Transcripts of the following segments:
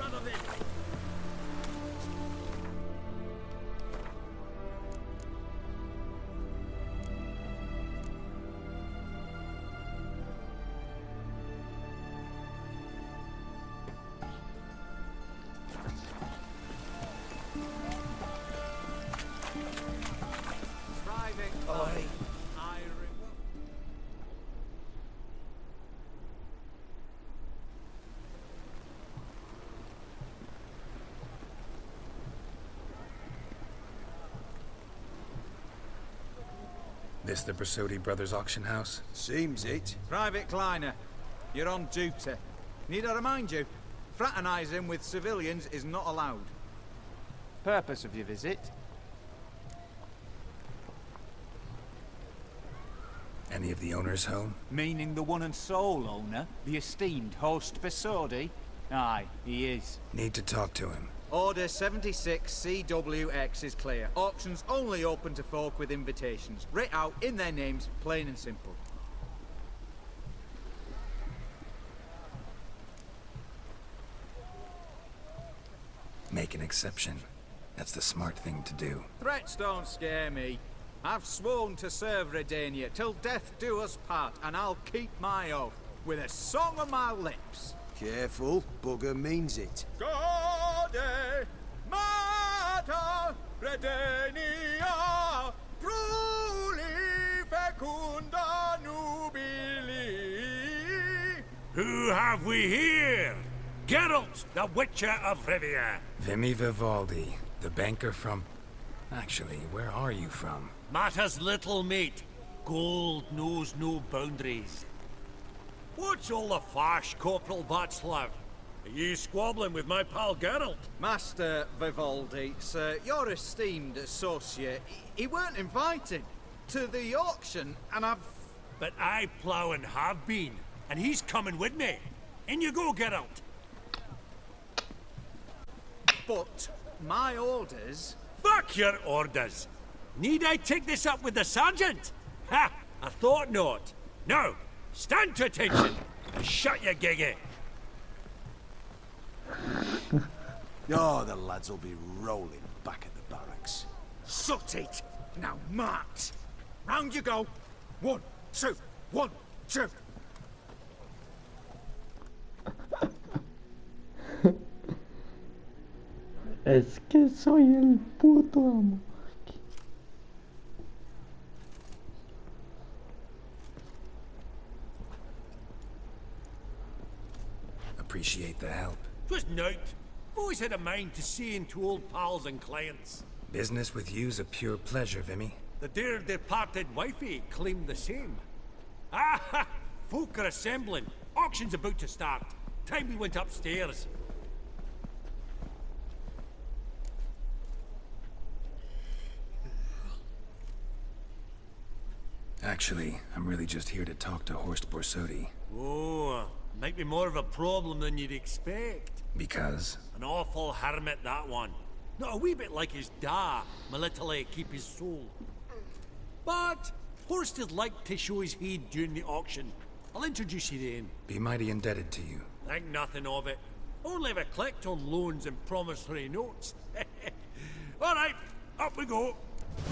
none of this. This the Brasodi Brothers auction house? Seems it. Private Kleiner, you're on duty. Need I remind you, fraternizing with civilians is not allowed. Purpose of your visit? Any of the owners home? Meaning the one and sole owner, the esteemed host Brasodi? Aye, he is. Need to talk to him. Order 76 CWX is clear. Auctions only open to folk with invitations. Writ out in their names, plain and simple. Make an exception. That's the smart thing to do. Threats don't scare me. I've sworn to serve Redania till death do us part, and I'll keep my oath with a song on my lips. Careful, bugger means it. Gode Mater Redenia Pruli Fecunda Nubili. Who have we here? Geralt, the Witcher of Rivia. Vimy Vivaldi, the banker from... Actually, where are you from? Matters little, mate. Gold knows no boundaries. What's all the fash, Corporal Václav? Are you squabbling with my pal Geralt? Master Vivaldi, sir, your esteemed associate, he weren't invited to the auction, and I've... But I plough and have been, and he's coming with me. In you go, Geralt. But my orders... Fuck your orders! Need I take this up with the sergeant? Ha! I thought not. Now, stand to attention and shut your giggy. Oh, the lads will be rolling back at the barracks. Sut it! Now march! Round you go! 1, 2, 1, 2! Es que soy el puto amo. Appreciate the help. 'Twas nought. Always had a mind to seeing to old pals and clients. Business with you's a pure pleasure, Vimy. The dear departed wifey claimed the same. Ah ha! Folk are assembling. Auction's about to start. Time we went upstairs. Actually, I'm really just here to talk to Horst Borsodi. Oh, might be more of a problem than you'd expect. Because? An awful hermit, that one. Not a wee bit like his da, military keep his soul. But Horst is like to show his heed during the auction. I'll introduce you to him. Be mighty indebted to you. Think nothing of it. Only if I collect on loans and promissory notes. All right, up we go.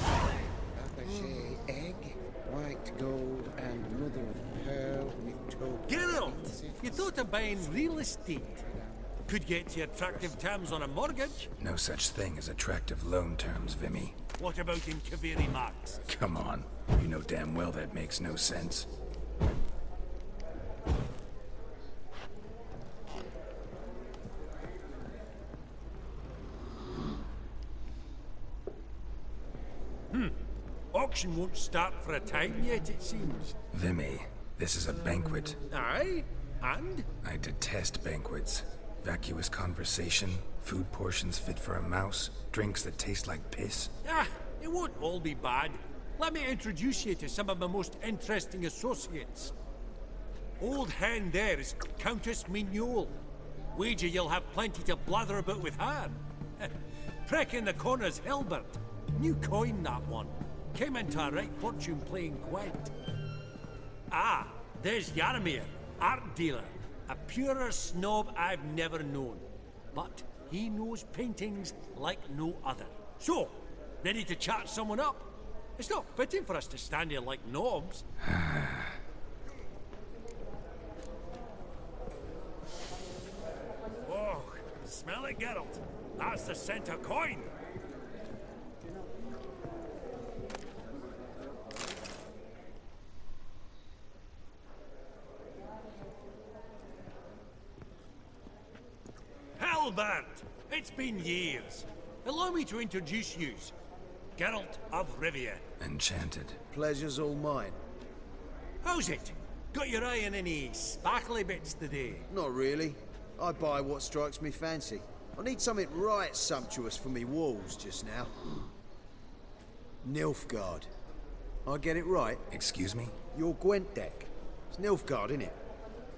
Fabergé egg, white gold, and mother of pearl with token. Geralt, you thought of buying real estate. Could get you attractive terms on a mortgage. No such thing as attractive loan terms, Vimy. What about in Kaveri marks? Come on. You know damn well that makes no sense. Auction won't start for a time yet, it seems. Vimy, this is a banquet. Aye? And? I detest banquets. Vacuous conversation, food portions fit for a mouse, drinks that taste like piss. Ah, it won't all be bad. Let me introduce you to some of my most interesting associates. Old hen there is Countess Mignol. Wager you'll have plenty to blather about with her. Prick in the corner's Hilbert. New coin, that one. Came into a right fortune playing Gwent. Ah, there's Yarmir, art dealer. A purer snob I've never known. but he knows paintings like no other. So, ready to chat someone up? It's not fitting for us to stand here like knobs. Oh, smell it, Geralt. That's the center coin. Hellbert! It's been years. Allow me to introduce yous. Geralt of Rivia. Enchanted. Pleasure's all mine. How's it? Got your eye on any sparkly bits today? Not really. I buy what strikes me fancy. I need something right sumptuous for me walls just now. Nilfgaard. I get it right? Excuse me? Your Gwent deck. It's Nilfgaard, innit?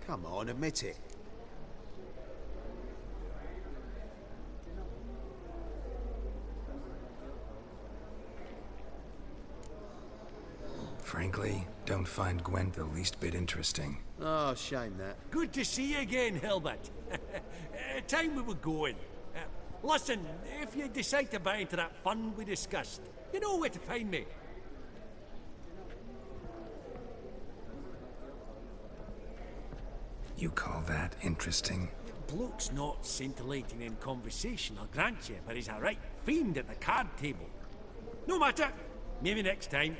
Come on, admit it. Frankly, don't find Gwent the least bit interesting. Oh, shame that. Good to see you again, Hilbert. Time we were going. Listen, if you decide to buy into that fund we discussed, you know where to find me. You call that interesting? Bloke's not scintillating in conversation, I'll grant you, but he's a right fiend at the card table. No matter. Maybe next time.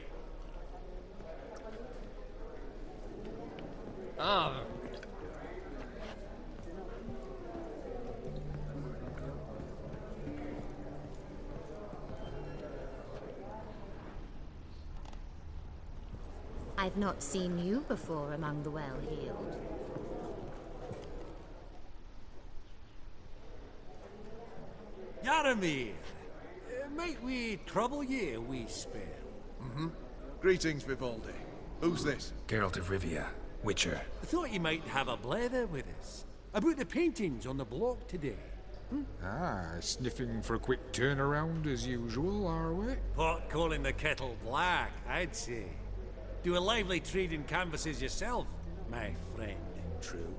Ah. I've not seen you before among the well-heeled. Yaramir, might we trouble ye a wee spell? Greetings, Vivaldi. Who's this? Geralt of Rivia, Witcher. I thought you might have a blether with us. About the paintings on the block today. Ah, sniffing for a quick turnaround as usual, are we? Pot calling the kettle black, I'd say. Do a lively trade in canvases yourself, my friend. True.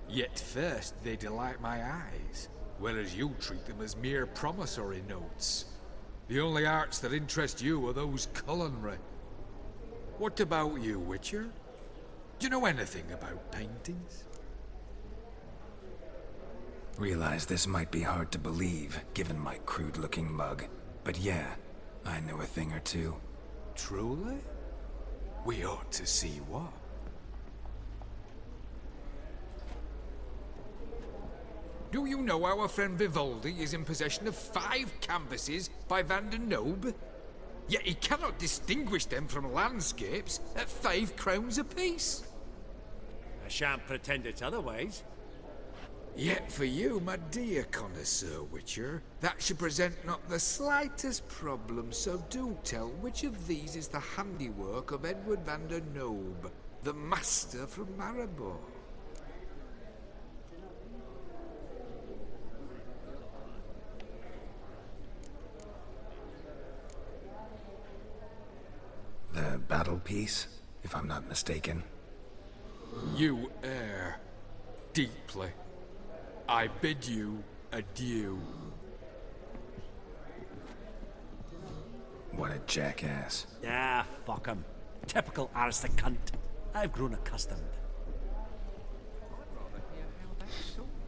Yet first they delight my eyes, whereas you treat them as mere promissory notes. The only arts that interest you are those culinary. What about you, Witcher? Do you know anything about paintings? Realize this might be hard to believe, given my crude-looking mug. But yeah, I know a thing or two. Truly? We ought to see what. Do you know our friend Vivaldi is in possession of 5 canvases by Van der Nobe? Yet he cannot distinguish them from landscapes at 5 crowns apiece. I shan't pretend it's otherwise. Yet for you, my dear connoisseur Witcher, that should present not the slightest problem, so do tell which of these is the handiwork of Edward van der Nobe, the master from Maribor. The battle piece, if I'm not mistaken. You err deeply. I bid you adieu. What a jackass. Ah, fuck him. Typical aristocrat cunt. I've grown accustomed.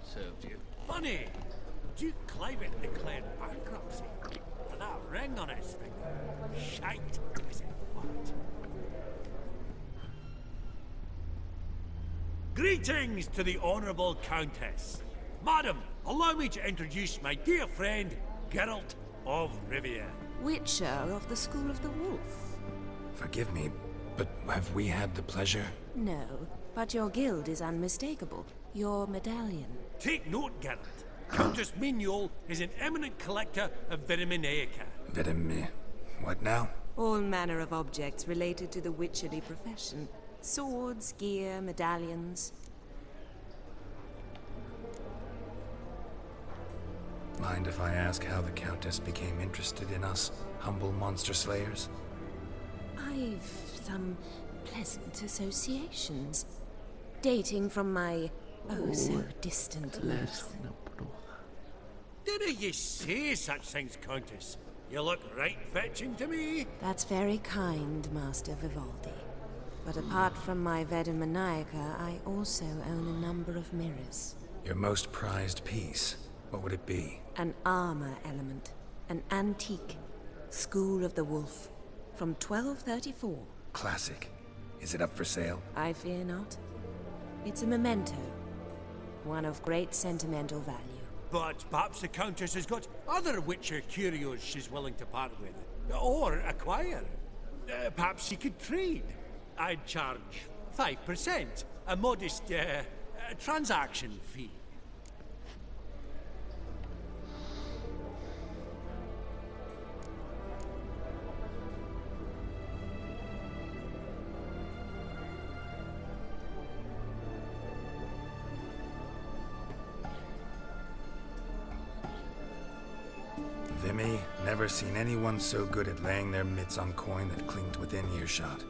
Served you. Funny, Duke Clivet declared bankruptcy. For that ring on his finger. Shite, is it fat? Greetings to the Honourable Countess. Madam, allow me to introduce my dear friend, Geralt of Rivia. Witcher of the School of the Wolf. Forgive me, but have we had the pleasure? No, but your guild is unmistakable. Your medallion. Take note, Geralt. Countess Mignoul is an eminent collector of Vitaminaica. What now? All manner of objects related to the witcherly profession. Swords, gear, medallions. Mind if I ask how the Countess became interested in us, humble monster slayers? I've some pleasant associations. Dating from my oh-so-distant youth. Dinna ye say such things, Countess. You look right fetching to me. That's very kind, Master Vivaldi. But apart from my Veda Maniaca, I also own a number of mirrors. Your most prized piece, what would it be? An armor element. An antique. School of the Wolf. From 1234. Classic. Is it up for sale? I fear not. It's a memento. One of great sentimental value. But perhaps the Countess has got other Witcher curios she's willing to part with. Or acquire. Perhaps she could trade. I'd charge 5%. A modest, transaction fee. Vimy, never seen anyone so good at laying their mitts on coin that clinked within earshot.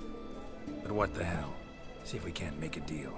But what the hell? See if we can't make a deal.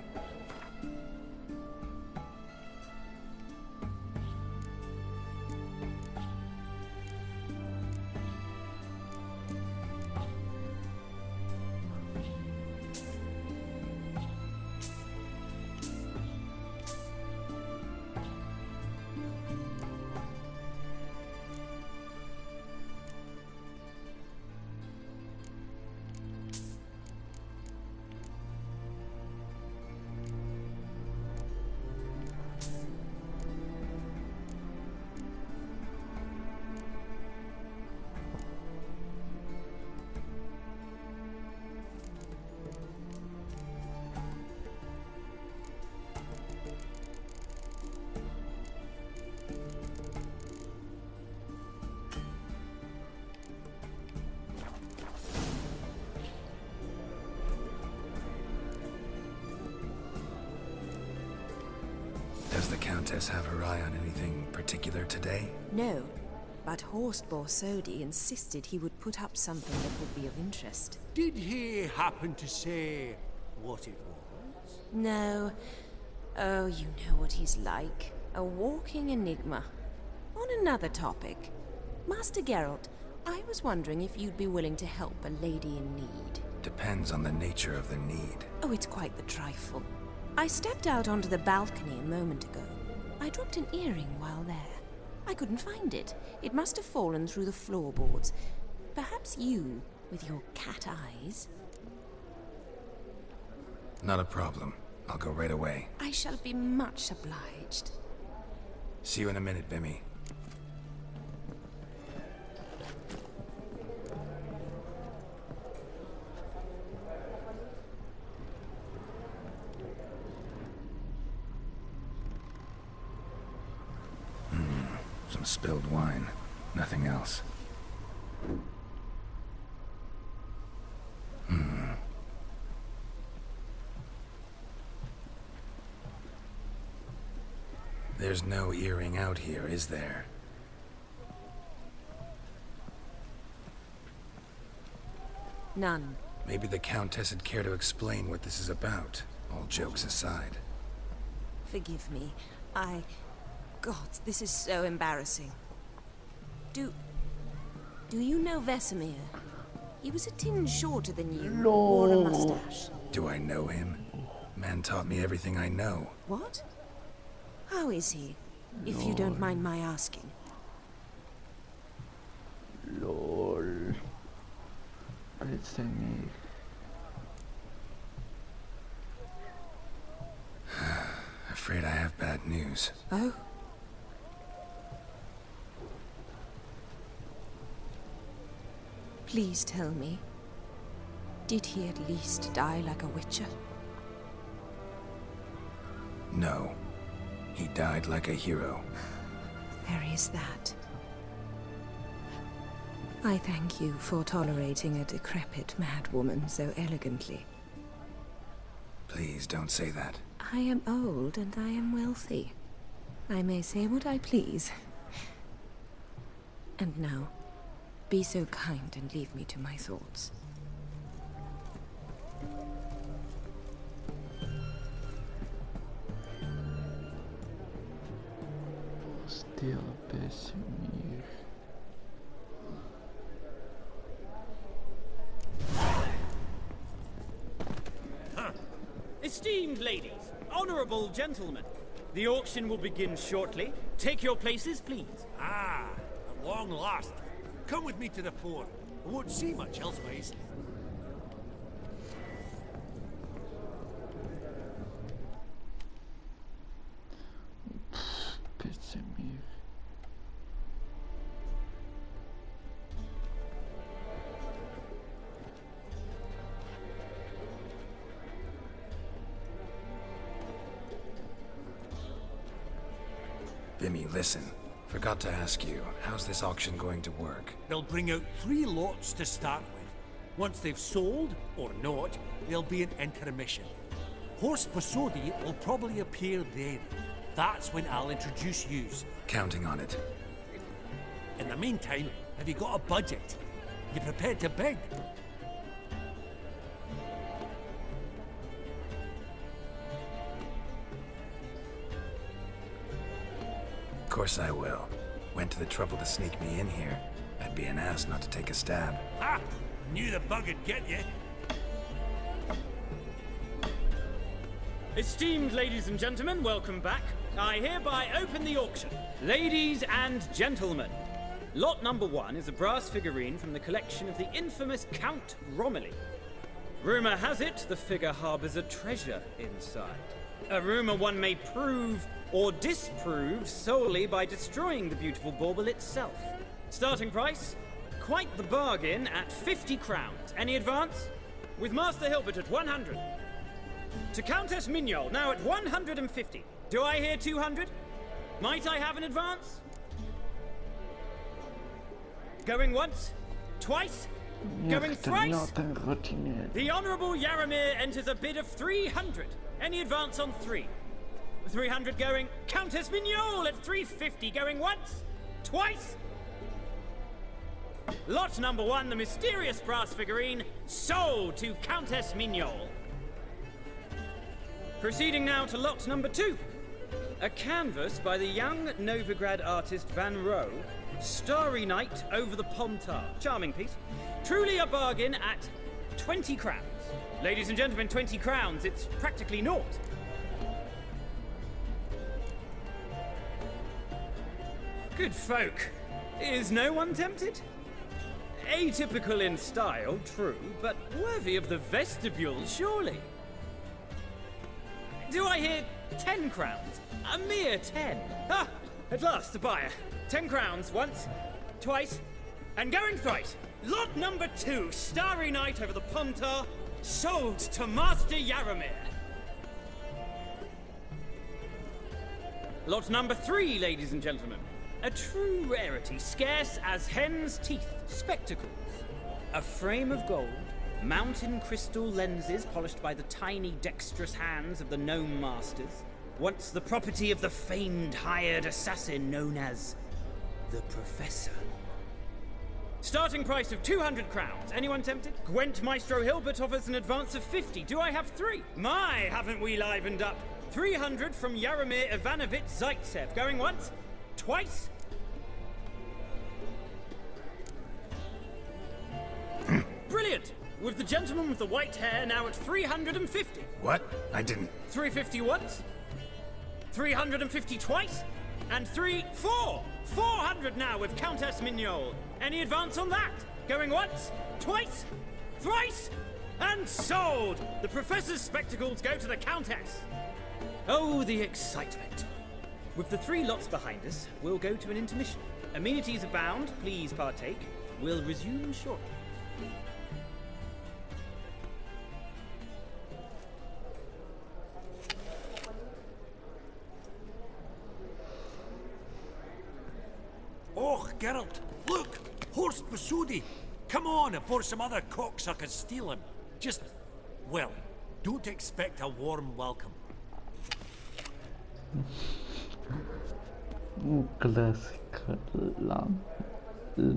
Does the Countess have her eye on anything particular today? No, but Horst Borsodi insisted he would put up something that would be of interest. Did he happen to say what it was? No. Oh, you know what he's like. A walking enigma. On another topic. Master Geralt, I was wondering if you'd be willing to help a lady in need. Depends on the nature of the need. Oh, it's quite the trifle. I stepped out onto the balcony a moment ago. I dropped an earring while there. I couldn't find it. It must have fallen through the floorboards. Perhaps you, with your cat eyes... Not a problem. I'll go right away. I shall be much obliged. See you in a minute, Vimy. Some spilled wine. Nothing else. There's no earring out here, is there? None. Maybe the Countess would care to explain what this is about, all jokes aside. Forgive me. God, this is so embarrassing. Do you know Vesemir? He was a tinge shorter than you, wore a mustache. Do I know him? Man taught me everything I know. What? How is he, if you don't mind my asking? LOL. Vesemir. Afraid I have bad news. Oh? Please tell me, did he at least die like a witcher? No. He died like a hero. There is that. I thank you for tolerating a decrepit madwoman so elegantly. Please don't say that. I am old and I am wealthy. I may say what I please. And now, be so kind and leave me to my thoughts. Dear Besimir. Esteemed ladies, honorable gentlemen, the auction will begin shortly. Take your places, please. Ah, at long last. Come with me to the fore. I won't see much elsewise. Besimir. Vimy, listen. Forgot to ask you, how's this auction going to work? They'll bring out 3 lots to start with. Once they've sold, or not, there'll be an intermission. Horse Posodi will probably appear then. That's when I'll introduce yous. Counting on it. In the meantime, have you got a budget? You prepared to bid? Of course I will. Went to the trouble to sneak me in here. I'd be an ass not to take a stab. Ha! Knew the bug'd get you. Esteemed ladies and gentlemen, welcome back. I hereby open the auction. Ladies and gentlemen, lot number 1 is a brass figurine from the collection of the infamous Count Romilly. Rumor has it the figure harbors a treasure inside. A rumor one may prove or disprove solely by destroying the beautiful bauble itself. Starting price? Quite the bargain at 50 crowns. Any advance? With Master Hilbert at 100. To Countess Mignol, now at 150. Do I hear 200? Might I have an advance? Going once? Twice? Going thrice? The Honourable Yaramir enters a bid of 300. Any advance on 3? 300 going. Countess Mignol at 350 going once? Twice? Lot number 1, the mysterious brass figurine, sold to Countess Mignol. Proceeding now to lot number 2. A canvas by the young Novigrad artist Van Rohe, Starry Night over the Pontar. Charming piece. Truly a bargain at 20 crowns. Ladies and gentlemen, 20 crowns, it's practically naught. Good folk. Is no one tempted? Atypical in style, true, but worthy of the vestibule, surely. Do I hear 10 crowns? A mere 10. Ah, at last, a buyer. 10 crowns, once, twice, and going thrice. Lot number 2, Starry Night over the Pontar, sold to Master Yaramir. Lot number 3, ladies and gentlemen. A true rarity, scarce as hen's teeth. Spectacles. A frame of gold, mountain crystal lenses polished by the tiny, dexterous hands of the gnome masters. Once the property of the famed hired assassin known as the Professor. Starting price of 200 crowns. Anyone tempted? Gwent Maestro Hilbert offers an advance of 50. Do I have 3? My, haven't we livened up? 300 from Yaramir Ivanovich Zaitsev. Going once? Twice? Brilliant! With the gentleman with the white hair now at 350. What? I didn't... 350 once? 350 twice? And 400 now with Countess Mignol. Any advance on that? Going once? Twice? Thrice? And sold! The Professor's spectacles go to the Countess. Oh, the excitement. With the 3 lots behind us, we'll go to an intermission. Amenities abound, please partake. We'll resume shortly. Oh, Geralt, look! Horse Posodi! Come on before some other cocksuckers steal him. Just, well, don't expect a warm welcome.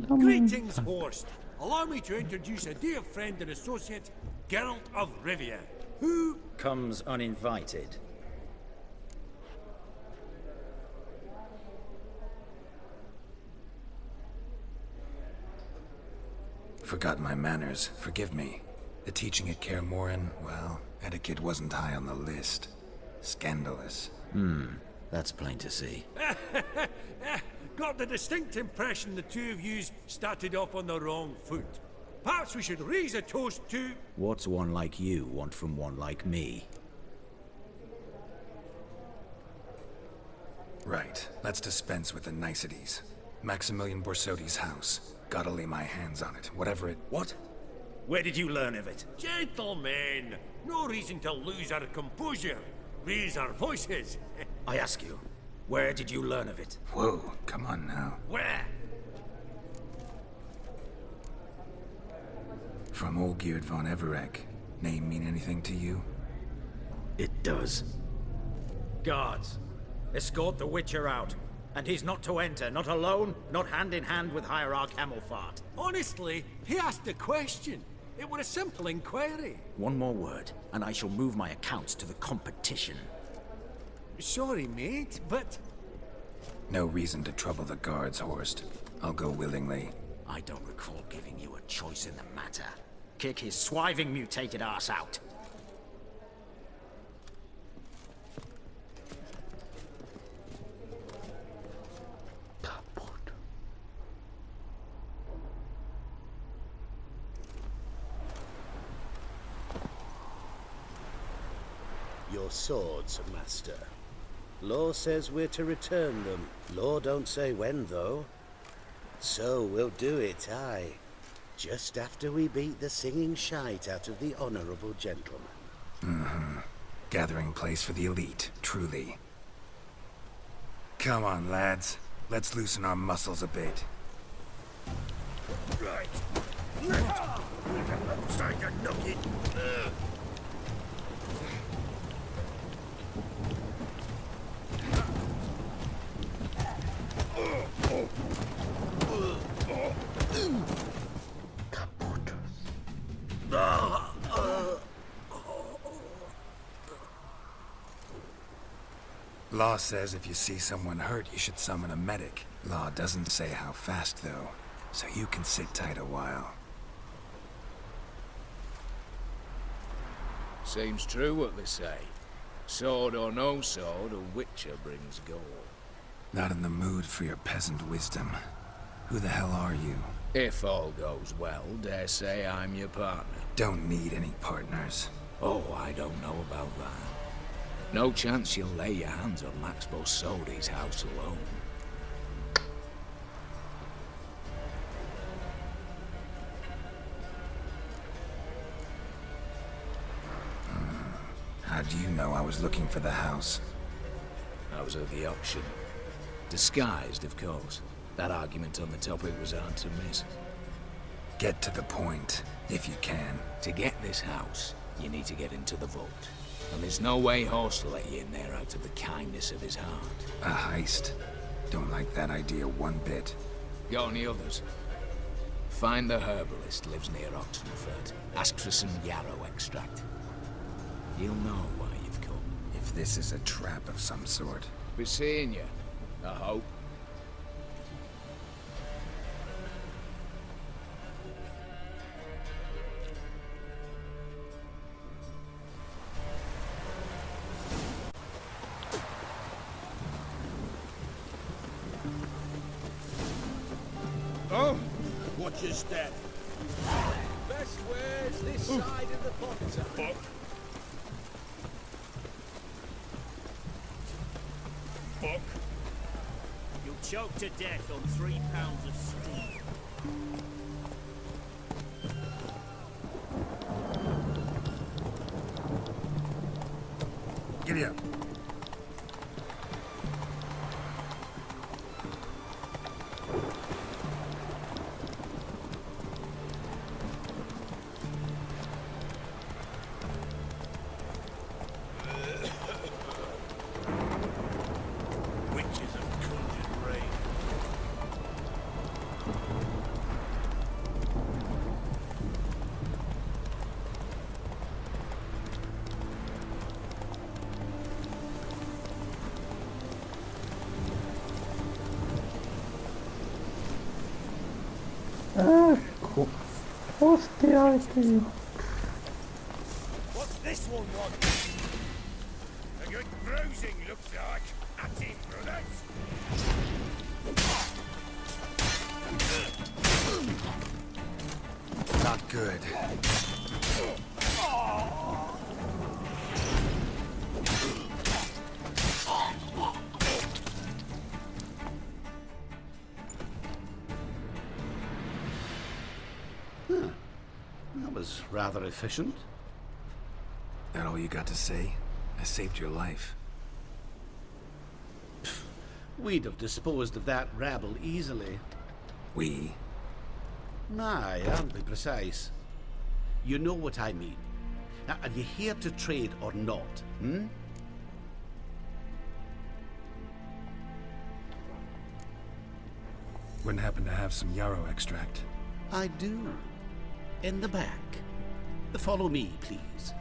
Greetings, Horst. Allow me to introduce a dear friend and associate, Geralt of Rivia, who comes uninvited. Forgot my manners. Forgive me. The teaching at Kaer Morhen, well, etiquette wasn't high on the list. Scandalous. That's plain to see. Got the distinct impression the two of yous started off on the wrong foot. Perhaps we should raise a toast to... What's one like you want from one like me? Right. Let's dispense with the niceties. Maximilian Borsodi's house. Gotta lay my hands on it, whatever it... What? Where did you learn of it? Gentlemen, no reason to lose our composure. Raise our voices. I ask you, where did you learn of it? Whoa, come on now. Where? From Olgierd von Everek. Name mean anything to you? It does. Guards, escort the Witcher out. And he's not to enter, not alone, not hand in hand with Hierarch Hemelfart. Honestly, he asked a question. It were a simple inquiry. One more word, and I shall move my accounts to the competition. Sorry, mate, but... No reason to trouble the guards, Horst. I'll go willingly. I don't recall giving you a choice in the matter. Kick his swiving mutated ass out. Your swords, master. Law says we're to return them. Law don't say when, though. So we'll do it, aye. Just after we beat the singing shite out of the honorable gentleman. Gathering place for the elite, truly. Come on, lads. Let's loosen our muscles a bit. Right. Law says if you see someone hurt, you should summon a medic. Law doesn't say how fast, though, so you can sit tight a while. Seems true what they say. Sword or no sword, a Witcher brings gold. Not in the mood for your peasant wisdom. Who the hell are you? If all goes well, dare say I'm your partner. Don't need any partners. Oh, I don't know about that. No chance you'll lay your hands on Max Borsodi's house alone. How do you know I was looking for the house? I was at the auction. Disguised, of course. That argument on the topic was hard to miss. Get to the point, if you can. To get this house, you need to get into the vault. And there's no way Horst will let you in there out of the kindness of his heart. A heist? Don't like that idea one bit. Got any others? Find the herbalist lives near Oxenfurt. Ask for some yarrow extract. You'll know why you've come. If this is a trap of some sort. Be seeing you, I hope. Oh, watch your step. Best ways this side of the potter. Fuck. You'll choke to death on 3 pounds of steel. Giddy up. Hostia, tío. What's this one want? A good bruising looks like. That's it, brothers. Not good. That was rather efficient. That all you got to say? I saved your life. We'd have disposed of that rabble easily. We? Aye, I'll be precise. You know what I mean. Now, are you here to trade or not, hmm? Wouldn't happen to have some yarrow extract. I do. In the back. Follow me, please.